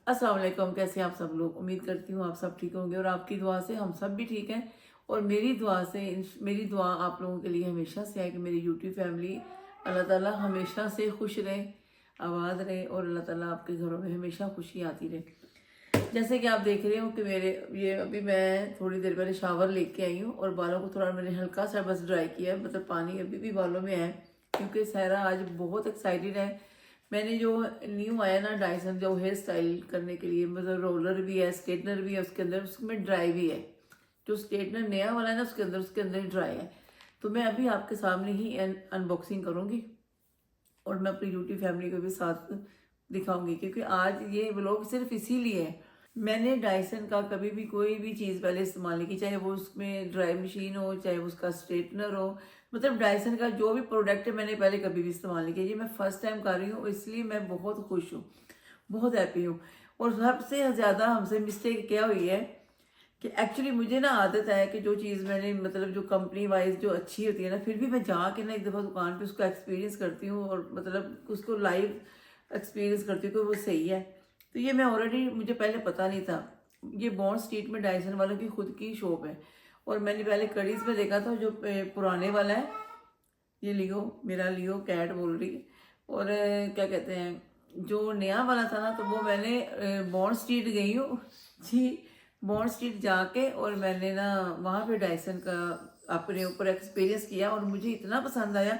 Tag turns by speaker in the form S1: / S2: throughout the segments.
S1: अस्सलाम वालेकुम। कैसे हैं आप सब लोग? उम्मीद करती हूँ आप सब ठीक होंगे और आपकी दुआ से हम सब भी ठीक हैं। और मेरी दुआ से मेरी दुआ आप लोगों के लिए हमेशा से है कि मेरी यूट्यूब फैमिली अल्लाह ताला हमेशा से खुश रहे, आबाद रहे और अल्लाह ताला आपके घरों में हमेशा खुशी आती रहे। जैसे कि आप देख रहे हो कि मेरे ये अभी मैं थोड़ी देर पहले शावर लेके आई हूँ और बालों को थोड़ा मैंने हल्का सा बस ड्राई किया है, मतलब पानी अभी भी बालों में है क्योंकि सहरा आज बहुत एक्साइटेड है। मैंने जो न्यू आया ना डायसन जो हेयर स्टाइल करने के लिए, मतलब रोलर भी है, स्ट्रेटनर भी है उसके अंदर, उसमें ड्राई भी है। जो स्ट्रेटनर नया वाला है ना उसके अंदर ड्राई है। तो मैं अभी आपके सामने ही अनबॉक्सिंग करूँगी और मैं अपनी यूट्यूब फैमिली को भी साथ दिखाऊंगी क्योंकि आज ये व्लॉग सिर्फ इसीलिए है। मैंने डायसन का कभी भी कोई भी चीज़ पहले इस्तेमाल नहीं की, चाहे वो उसमें ड्राई मशीन हो, चाहे उसका स्ट्रेटनर हो, मतलब डायसन का जो भी प्रोडक्ट है मैंने पहले कभी भी इस्तेमाल नहीं किया। ये मैं फर्स्ट टाइम कर रही हूँ, इसलिए मैं बहुत खुश हूँ, बहुत हैप्पी हूँ। और सबसे ज़्यादा हमसे मिस्टेक क्या हुई है कि एक्चुअली मुझे ना आदत है कि जो चीज़ मैंने मतलब जो कंपनी वाइज जो अच्छी होती है ना, फिर भी मैं जाके ना एक दफ़ा दुकान पे उसको एक्सपीरियंस करती हूँ और मतलब उसको लाइव एक्सपीरियंस करती हूँ कि वो सही है। तो ये मैं ऑलरेडी, मुझे पहले पता नहीं था। ये बॉन्ड स्ट्रीट में डायसन वालों की खुद की शॉप है और मैंने पहले कड़ीज में देखा था जो पुराने वाला है, ये लियो, मेरा लियो कैट बोल रही है। और क्या कहते हैं जो नया वाला था ना, तो वो मैंने बॉन्ड स्ट्रीट गई हूँ जी, बॉन्ड स्ट्रीट जाके और मैंने ना वहाँ पे डायसन का अपने ऊपर एक्सपीरियंस किया और मुझे इतना पसंद आया।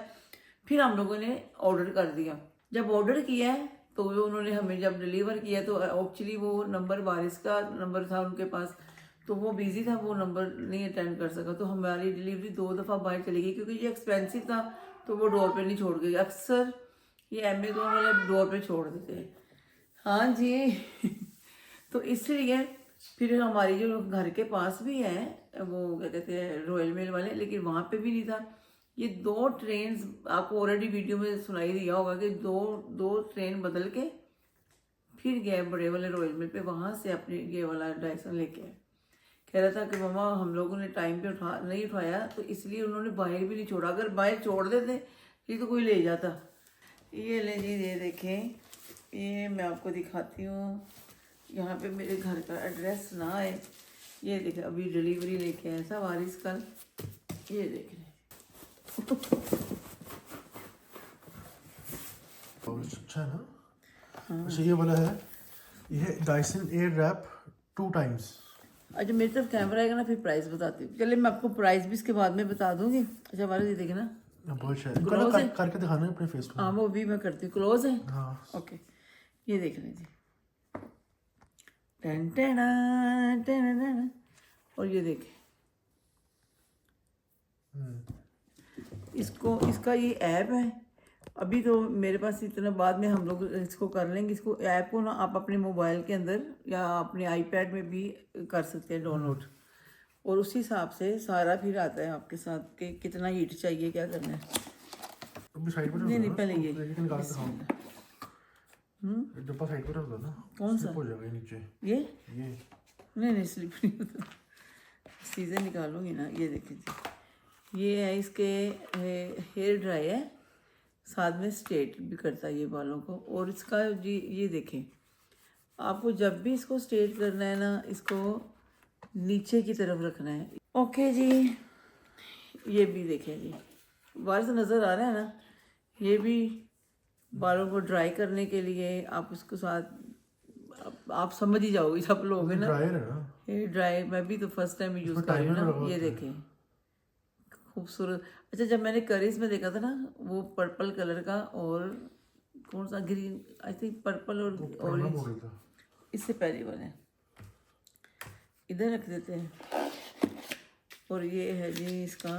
S1: फिर हम लोगों ने ऑर्डर कर दिया। जब ऑर्डर किया है तो वो उन्होंने हमें जब डिलीवर किया तो एक्चुअली वो नंबर बारिश का नंबर था उनके पास, तो वो बिजी था, वो नंबर नहीं अटेंड कर सका। तो हमारी डिलीवरी 2 दफ़ा बाहर चली गई क्योंकि ये एक्सपेंसिव था, तो वो डोर पे नहीं छोड़ गई। अक्सर ये अमेजोन वाले डोर पे छोड़ देते हैं। हाँ जी तो इसलिए फिर हमारी जो घर के पास भी है, वो क्या कहते हैं रॉयल मेल वाले, लेकिन वहाँ पे भी नहीं था। ये 2 ट्रेन, आपको ऑलरेडी वीडियो में सुनाई दिया होगा कि दो दो ट्रेन बदल के फिर गए बड़े वाले रॉयल मिल पे, वहाँ से अपने ये वाला डायसन लेके आए। कह रहा था कि मम्मा हम लोगों ने टाइम पे नहीं उठाया, तो इसलिए उन्होंने बाहर भी नहीं छोड़ा, अगर बाहर छोड़ देते ये तो कोई ले जाता। ये ले जी, ये देखें, ये मैं आपको दिखाती हूँ। यहाँ पे मेरे घर का एड्रेस ना है, ये देखें अभी डिलीवरी लेके आए था वारिस कल, ये देख रहे
S2: अच्छा है ना। अच्छा ये वाला है, ये डायसन एयर रैप 2 टाइम्स।
S1: अच्छा मेरी तरफ कैमरा आएगा ना फिर प्राइस बताती हूँ। चलिए मैं आपको प्राइस भी इसके बाद में बता दूंगी। अच्छा हमारे ये देखे ना,
S2: बहुत अच्छा है,
S1: क्लोज है।
S2: करके दिखाना है अपने फेस पे।
S1: हाँ वो भी मैं करती हूँ, क्लोज है।
S2: हाँ
S1: ओके, ये देख लीजिए, टेन टेन टेन, और ये देखें इसको, इसका ये ऐप है। अभी तो मेरे पास इतना, बाद में हम लोग इसको कर लेंगे। इसको ऐप को ना आप अपने मोबाइल के अंदर या अपने आईपैड में भी कर सकते हैं डाउनलोड, और उसी हिसाब से सारा फिर आता है आपके साथ कि कितना हीट चाहिए, क्या करना है।
S2: अभी साइड पे रख
S1: नहीं
S2: दो
S1: नहीं
S2: ना
S1: पहले
S2: उसको,
S1: ये
S2: लेकिन निकाल के दिखाओ। डब्बा साइड पे रख दो ना,
S1: कौन सा?
S2: स्लिप हो जाएगा ये नीचे।
S1: ये
S2: ये
S1: नहीं नहीं स्लिप नहीं होता, सीधे निकालूंगी ना। ये देखिए जी, ये है इसके हेयर ड्राई है, साथ में स्ट्रेट भी करता है ये बालों को। और इसका जी ये देखें, आपको जब भी इसको स्ट्रेट करना है ना, इसको नीचे की तरफ रखना है। ओके जी, ये भी देखें जी, बारिश नज़र आ रहा है ना, ये भी बालों को ड्राई करने के लिए आप इसको साथ आप समझ ही जाओगे सब लोग है ना।
S2: ड्रायर है ना,
S1: हेयर ड्राई मैं भी तो फर्स्ट टाइम यूज़
S2: इसमें
S1: कर रही हूँ
S2: टाइमर लगा
S1: ना। ये
S2: होता है।
S1: देखें खूबसूरत। अच्छा जब मैंने करीज में देखा था ना, वो पर्पल कलर का और कौन सा ग्रीन, आई थिंक पर्पल और
S2: पुराना
S1: ऑरेंज,
S2: मॉडल था।
S1: इससे पहले वाले इधर रख देते हैं। और ये है जी इसका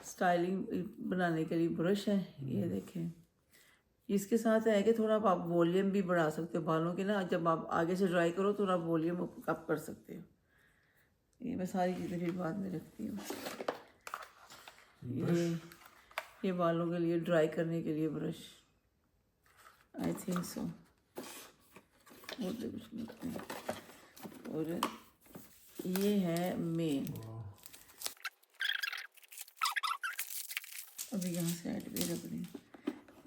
S1: स्टाइलिंग बनाने के लिए ब्रश है, ये देखें। इसके साथ है कि थोड़ा आप वॉल्यूम भी बढ़ा सकते हो बालों के ना, जब आप आगे से ड्राई करो थोड़ा वॉल्यूम अप कर सकते हो। ये मैं सारी चीज़ें फिर बाद में रखती हूँ। ये बालों के लिए ड्राई करने के लिए ब्रश, आई थिंक सो, और तो कुछ नहीं। और ये है मेन, अभी यहाँ से ऐड भी रख रही हूँ,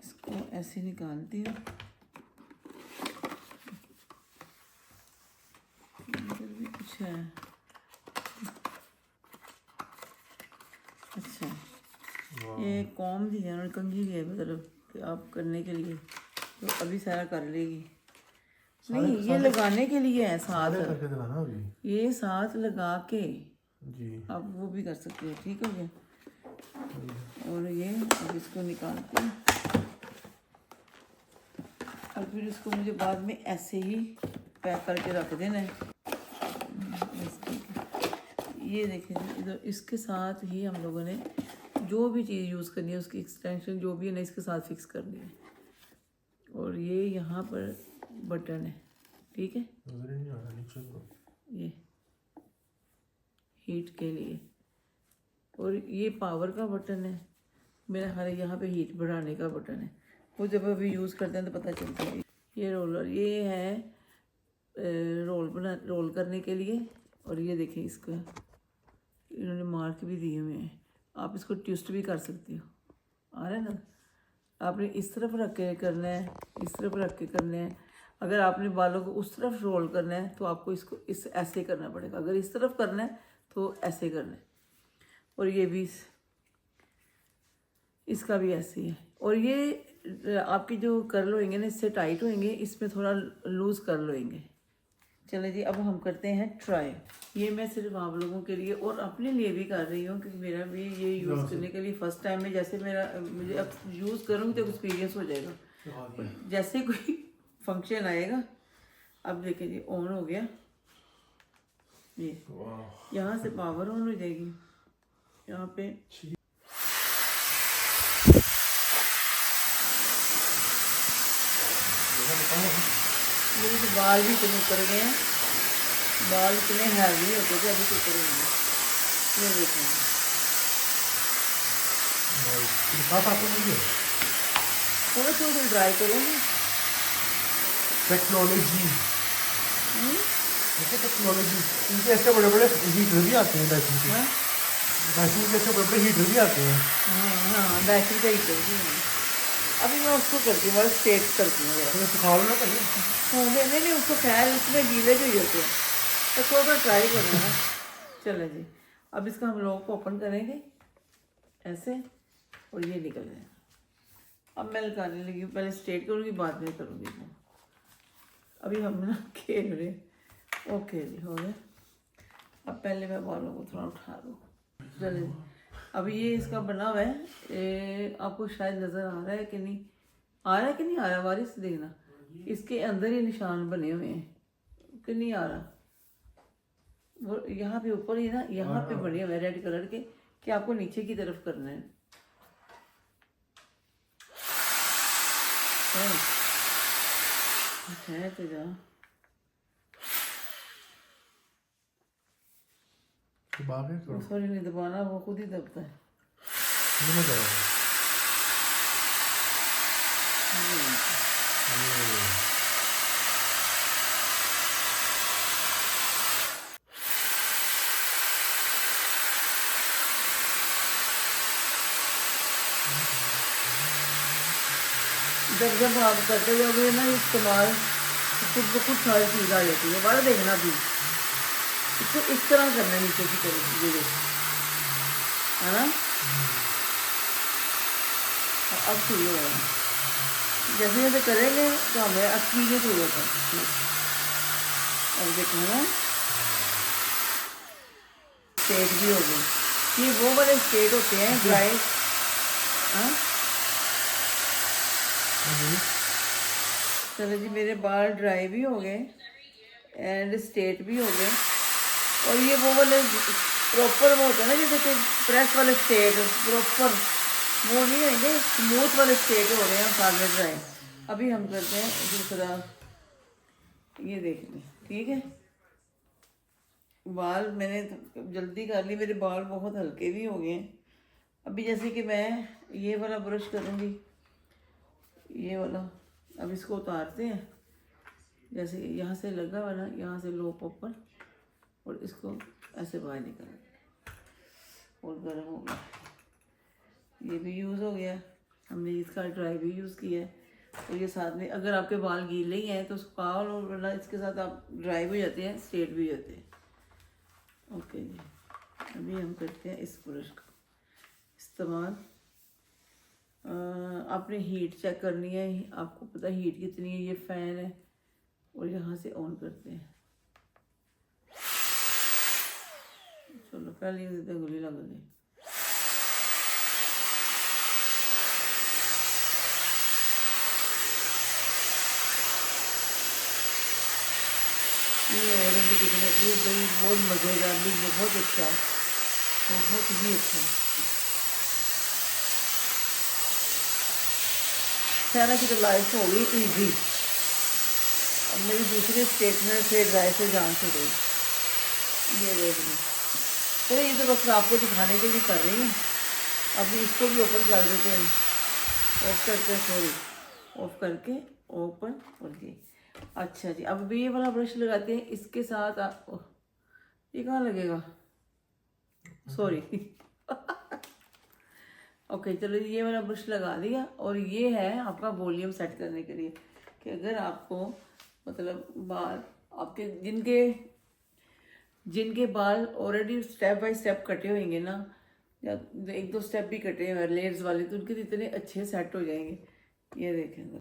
S1: इसको ऐसे निकालती हूँ। अच्छा अच्छा, ये कॉम दी है और कंघी दी है, मतलब कि आप करने के लिए, तो अभी सारा कर लेगी। नहीं, ये लगाने के लिए है साथ,
S2: करके दिलाना अभी।
S1: ये साथ लगा के
S2: जी
S1: आप वो भी कर सकते हो। ठीक हो गया। और ये अब इसको निकालते हैं। अब फिर इसको मुझे बाद में ऐसे ही पैक करके रख देना है। ये देखें इधर, इसके साथ ही हम लोगों ने जो भी चीज़ यूज़ करनी है उसकी एक्सटेंशन जो भी है ना इसके साथ फिक्स करनी है। और ये यहाँ पर बटन है, ठीक है,
S2: नजर ही नहीं आ रहा नीचे को।
S1: ये हीट के लिए, और ये पावर का बटन है मेरा, हर यहाँ पे हीट बढ़ाने का बटन है, वो जब अभी यूज़ करते हैं तो पता चलता है। ये रोलर, ये है रोल करने के लिए। और ये देखें इसका इन्होंने मार्क भी दिए हुए हैं, आप इसको ट्विस्ट भी कर सकते हो। आ रहा है ना, आपने इस तरफ रख के करना है, इस तरफ रख के करना है। अगर आपने बालों को उस तरफ रोल करना है तो आपको इसको इस ऐसे करना पड़ेगा, अगर इस तरफ करना है तो ऐसे करना है। और ये भी इसका भी ऐसे ही है। और ये आपके जो कर्ल होंगे ना इससे टाइट होंगे, इसमें थोड़ा लूज़ कर्ल होंगे। चले जी, अब हम करते हैं ट्राई। ये मैं सिर्फ आप लोगों के लिए और अपने लिए भी कर रही हूँ क्योंकि मेरा भी ये यूज़ करने के लिए फ़र्स्ट टाइम में, जैसे मुझे अब यूज़ करूँगी तो एक्सपीरियंस हो जाएगा। जैसे कोई फंक्शन आएगा, अब देखें जी ऑन हो गया, ये यहाँ से पावर ऑन हो जाएगी, यहाँ पे मेरे तो बाल भी इतने उतर गए हैं, बाल इतने हैवी होते थे अभी तो उतर गए। ये देखें थोड़ा थोड़ा ड्राई करूँगी।
S2: टेक्नोलॉजी, टेक्नोलॉजी, इनके ऐसे बड़े बड़े हीटर भी आते हैं डाइसन के। डाइसन के ऐसे बड़े बड़े हीटर भी आते हैं।
S1: हाँ डाइसन का हीटर भी है। अभी मैं उसको करती हूँ, मतलब स्टेट करती हूँ जरा।
S2: सिखा लो ना पहले।
S1: नहीं उसको ख्याल, इसमें गीले जो होते हैं तो थोड़ा ट्राई करना है। चलो जी, अब इसका हम लोग को ओपन करेंगे ऐसे, और ये निकल जाएगा। अब मैं लगाने लगी हूँ, पहले स्ट्रेट करूँगी बाद में करूँगी वो। अभी हम ना खेल रहे। ओके जी, हो गया। अब पहले मैं बालों को थोड़ा उठा दूँ। चले जी, अभी ये इसका बना हुआ है, आपको शायद नज़र आ रहा है कि नहीं, आ रहा है कि नहीं आ रहा, वारिस देखना, इसके अंदर ही निशान बने हुए हैं कि नहीं आ रहा, वो यहाँ पे ऊपर ही ना, यहाँ पे बने हुए रेड कलर के, कि आपको नीचे की तरफ करना है। तो जा सॉरी, नहीं दबाना, वो खुद ही दबता है। जब आप करते जाओगे ना इस्तेमाल, खुद ब खुद सारी चीज़ आ जाती है। बड़ा देखना भी इसको इस तरह करना है, नीचे की तरफ ये है ना। अब शुरू हो रहा है, जैसे जैसे करेंगे तो हमें एक्सपीरियंस हो जाता है। अब देखो ना स्टेट भी हो गए, ये वो वाले स्टेट होते हैं ड्राई। हाँ चलो जी, मेरे बाल ड्राई भी हो गए एंड स्ट्रेट भी हो गए। और ये वो वाले प्रॉपर वो होते हैं ना, जैसे कि प्रेस वाले स्ट्रेट प्रॉपर वो नहीं होंगे, स्मूथ वाले स्ट्रेट हो रहे हैं सारे ड्राई। अभी हम करते हैं दूसरा, ये देख लें, ठीक है। बाल मैंने जल्दी कर ली, मेरे बाल बहुत हल्के भी हो गए हैं। अभी जैसे कि मैं ये वाला ब्रश करूँगी, ये वाला, अब इसको उतारते हैं, जैसे यहाँ से लगा हुआ ना, यहाँ से लो ऊपर, और इसको ऐसे बाहर निकाल, और गर्म हो गया। ये भी यूज़ हो गया, हमने इसका ड्राई भी यूज़ किया है। और ये साथ में अगर आपके बाल गीले ही हैं तो सुखा लो, वरना इसके साथ आप ड्राई भी हो जाते हैं, स्ट्रेट भी हो जाते हैं। ओके जी, अभी हम करते हैं इस ब्रश का इस्तेमाल। आपने हीट चेक करनी है, आपको पता है हीट कितनी है। ये फ़ैन है और यहाँ से ऑन करते हैं। चलो पहले ये गोली लग गई। ये ऑरेंज कितने, ये भाई बहुत मज़ेदार भी, बहुत अच्छा है, बहुत ही अच्छा। सारा की तो लाइफ हो गई ईजी। अब मेरी दूसरी स्टेटमेंट से ड्राई से जान से गई। ये देख लो, तो ये तो बस आपको दिखाने के लिए कर रही हूँ। अभी इसको भी ओपन कर देते हैं, ऑफ करते हैं, सॉरी ऑफ करके ओपन और ये। अच्छा जी, अब भी ये वाला ब्रश लगाते हैं इसके साथ। ये कहाँ लगेगा, सॉरी ओके चलो, ये वाला ब्रश लगा दिया। और ये है आपका वॉल्यूम सेट करने के लिए कि अगर आपको मतलब बाल आपके जिनके बाल ऑलरेडी स्टेप बाय स्टेप कटे होंगे ना, या एक दो स्टेप भी कटे हुए लेयर्स वाले, तो उनके इतने अच्छे सेट हो जाएंगे। ये देखें,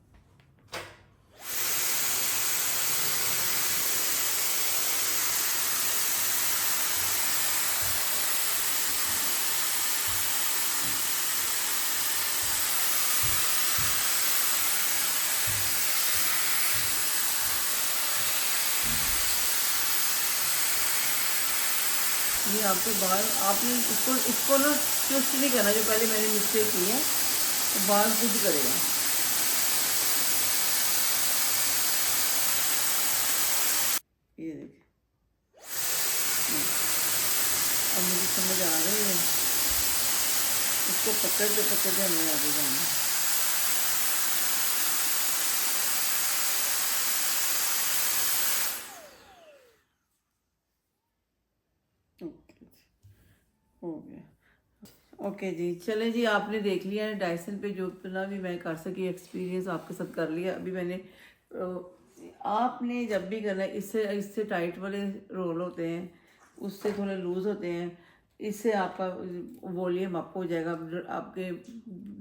S1: ये आपके बाल, आपने इसको ना ट्विस्ट नहीं करना, जो पहले मैंने मिस्टेक की है, तो बाल खुद करेगा। ये देखिए, अब मुझे समझ आ रही है। इसको पकड़ते हमें आगे जाना। ओके, हो गया। ओके जी, चले जी, आपने देख लिया है डायसन पे जो इतना भी मैं कर सकी एक्सपीरियंस आपके साथ कर लिया। अभी मैंने आपने जब भी करना है, इससे इससे टाइट वाले रोल होते हैं, उससे थोड़े लूज़ होते हैं। इससे आपका वॉल्यूम अप हो जाएगा। आपके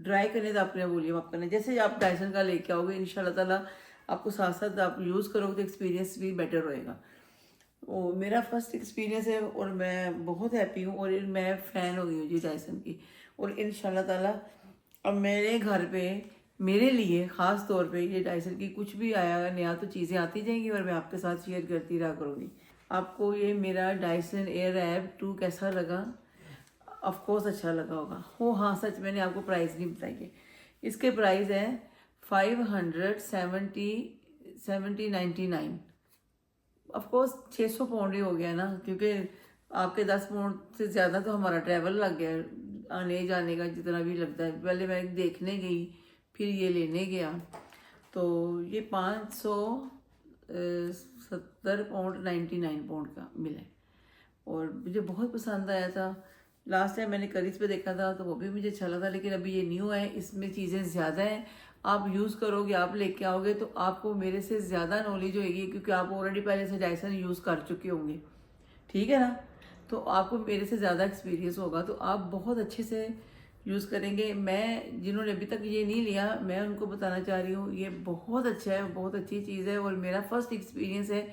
S1: ड्राई करने से अपने वॉल्यूम अप करना है। जैसे आप डायसन का लेके आओगे, इंशाल्लाह ताला आपको साथ साथ आप यूज़ करोगे तो एक्सपीरियंस भी बेटर होएगा। वो मेरा फर्स्ट एक्सपीरियंस है और मैं बहुत हैप्पी हूँ और मैं फ़ैन हो गई हूँ जी डायसन की। और इंशाल्लाह ताला अब मेरे घर पे मेरे लिए ख़ास तौर पे ये डायसन की कुछ भी आया नया तो चीज़ें आती जाएंगी और मैं आपके साथ शेयर करती रहा करूँगी। आपको ये मेरा डायसन एयर रैप 2 कैसा लगा? ऑफ कोर्स अच्छा लगा होगा। हो हाँ, सच मैंने आपको प्राइस नहीं बताई है। इसके प्राइस है 570 ऑफकोर्स 600 पाउंड ही हो गया ना, क्योंकि आपके 10 पाउंड से ज़्यादा तो हमारा ट्रैवल लग गया आने जाने का, जितना भी लगता है। पहले मैं देखने गई, फिर ये लेने गया, तो ये 570 पाउंड 99 पाउंड का मिला और मुझे बहुत पसंद आया था। लास्ट टाइम मैंने करीज पे देखा था तो वो भी मुझे अच्छा लगा, लेकिन अभी ये न्यू है, इसमें चीज़ें ज़्यादा हैं। आप यूज़ करोगे, आप लेके आओगे तो आपको मेरे से ज़्यादा नॉलेज होएगी, क्योंकि आप ऑलरेडी पहले से डायसन यूज़ कर चुके होंगे, ठीक है ना। तो आपको मेरे से ज़्यादा एक्सपीरियंस होगा, तो आप बहुत अच्छे से यूज़ करेंगे। मैं जिन्होंने अभी तक ये नहीं लिया, मैं उनको बताना चाह रही हूँ ये बहुत अच्छा है, बहुत अच्छी चीज़ है और मेरा फर्स्ट एक्सपीरियंस है।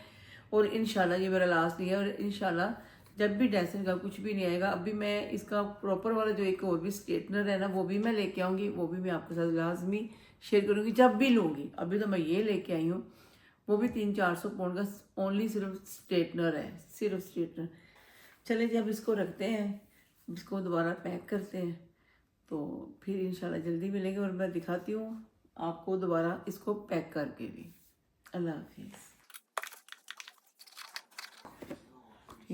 S1: और इंशाल्लाह ये मेरा लास्ट नहीं है, और इंशाल्लाह जब भी डायसन का कुछ भी नहीं आएगा, अभी मैं इसका प्रॉपर वाला जो एक और भी स्ट्रेटनर है ना, वो भी मैं लेके आऊँगी, वो भी मैं आपके साथ लाजमी शेयर करूँगी जब भी लूँगी। अभी तो मैं ये लेके आई हूँ, वो भी 300-400 पाउंड का ओनली सिर्फ स्ट्रेटनर है, सिर्फ स्ट्रेटनर। चले जी, अब इसको रखते हैं, इसको दोबारा पैक करते हैं, तो फिर इंशाल्लाह जल्दी मिलेंगे और मैं दिखाती हूँ आपको दोबारा इसको पैक करके भी। अल्लाह हाफिज़।